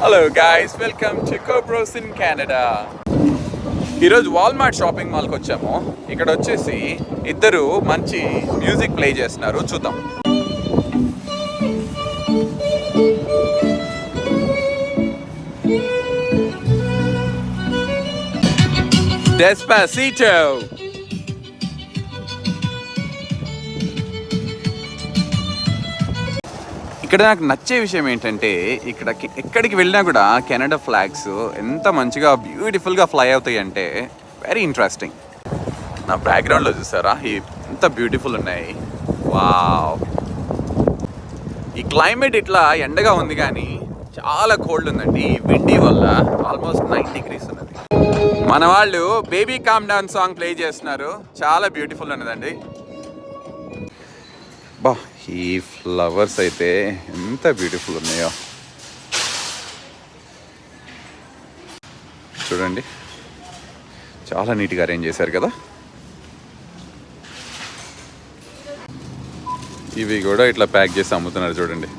Hello guys, welcome to Kobros in Canada. ఈరోజు Walmart shopping మాల్కి వచ్చాము. ఇక్కడ వచ్చేసి ఇద్దరు మంచి మ్యూజిక్ ప్లే చేస్తున్నారు, చూద్దాం. Despacito. ఇక్కడ నాకు నచ్చే విషయం ఏంటంటే ఎక్కడికి వెళ్ళినా కూడా కెనడా ఫ్లాగ్స్ ఎంత మంచిగా బ్యూటిఫుల్గా ఫ్లై అవుతాయి అంటే వెరీ ఇంట్రెస్టింగ్. నా బ్యాక్గ్రౌండ్లో చూసారా ఎంత బ్యూటిఫుల్ ఉన్నాయి. వావ్. ఈ క్లైమేట్ ఇట్లా ఎండగా ఉంది కానీ చాలా కోల్డ్ ఉందండి. ఈ విండీ వల్ల ఆల్మోస్ట్ 9 degrees ఉన్నది. మన వాళ్ళు baby calm down song play చేస్తున్నారు, చాలా బ్యూటిఫుల్ ఉన్నదండి. బా, ఈ ఫ్లవర్స్ అయితే ఎంత బ్యూటిఫుల్ ఉన్నాయో చూడండి, చాలా నీట్గా అరేంజ్ చేశారు కదా. ఇవి కూడా ఇట్లా ప్యాక్ చేసి అమ్ముతున్నారు చూడండి.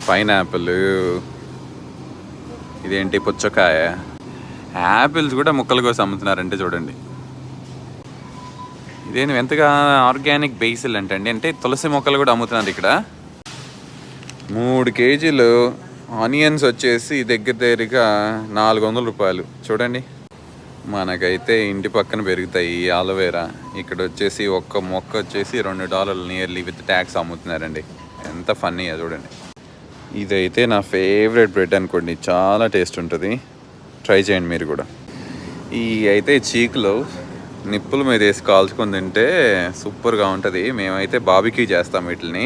పైనాపిల్, ఇదేంటి పుచ్చకాయ, యాపిల్స్ కూడా ముక్కలు కోసి అమ్ముతున్నారంటే చూడండి. ఇదేంటి ఎంతగా ఆర్గానిక్ బేసిల్ అంటే తులసి మొక్కలు కూడా అమ్ముతున్నారు ఇక్కడ. 3 kgs ఆనియన్స్ వచ్చేసి దగ్గరగా 400 రూపాయలు చూడండి. మనకైతే ఇంటి పక్కన పెరుగుతాయి ఆలోవేరా. ఇక్కడ వచ్చేసి ఒక్క మొక్క వచ్చేసి $2 నియర్లీ విత్ ట్యాక్స్ అమ్ముతున్నారండి. ఎంత ఫన్నీగా చూడండి. ఇదైతే నా ఫేవరెట్ బ్రెడ్ అనుకోండి, చాలా టేస్ట్ ఉంటుంది, ట్రై చేయండి మీరు కూడా. ఈ అయితే చీకులు నిప్పుల మీద వేసి కాల్చుకొని తింటే సూపర్గా ఉంటుంది. మేమైతే బార్బిక్యూ చేస్తాం వీటిని.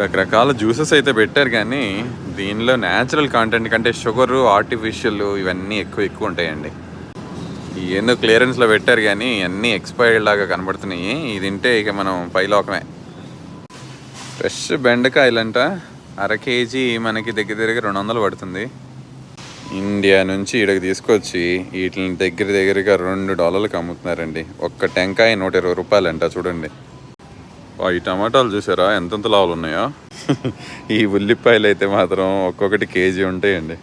రకరకాల జ్యూసెస్ అయితే పెట్టారు కానీ దీనిలో న్యాచురల్ కంటెంట్ కంటే షుగరు, ఆర్టిఫిషియల్ ఇవన్నీ ఎక్కువ ఉంటాయండి. ఏందో క్లియరెన్స్లో పెట్టారు కానీ అన్నీ ఎక్స్పైర్డ్ లాగా కనబడుతున్నాయి. ఇది తింటే ఇక మనం పైలోకమే. ఫ్రెష్ బెండకాయలంట 1/2 kg మనకి దగ్గరగా 200 పడుతుంది. ఇండియా నుంచి ఇక్కడికి తీసుకొచ్చి వీటిని దగ్గరగా $2 అమ్ముతున్నారండి. ఒక్క టెంకాయ 120 రూపాయలు అంట చూడండి. ఈ టమాటాలు చూసారా ఎంతెంత లావులు ఉన్నాయో. ఈ ఉల్లిపాయలు అయితే మాత్రం ఒక్కొక్కటి కేజీ ఉంటాయండి.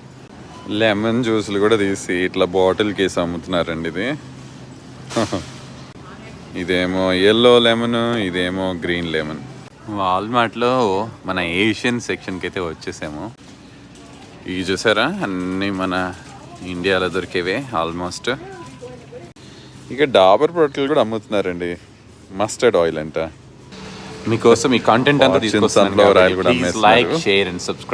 లెమన్ జ్యూస్లు కూడా తీసి ఇట్లా బాటిల్కి వేసి అమ్ముతున్నారండి. ఇదేమో ఎల్లో లెమన్, ఇదేమో గ్రీన్ లెమన్. వాల్మార్ట్లో మన ఏషియన్ సెక్షన్కి అయితే వచ్చేసాము. ఇవి చూసారా అన్నీ మన ఇండియాలో దొరికేవే ఆల్మోస్ట్. ఇక డాబర్ ప్రొడక్ట్లు కూడా అమ్ముతున్నారండి. మస్టర్డ్ ఆయిల్ అంట. మీకోసం ఈ కాంటెంట్ అంతా తీసుకొస్తాను. Like, share and subscribe.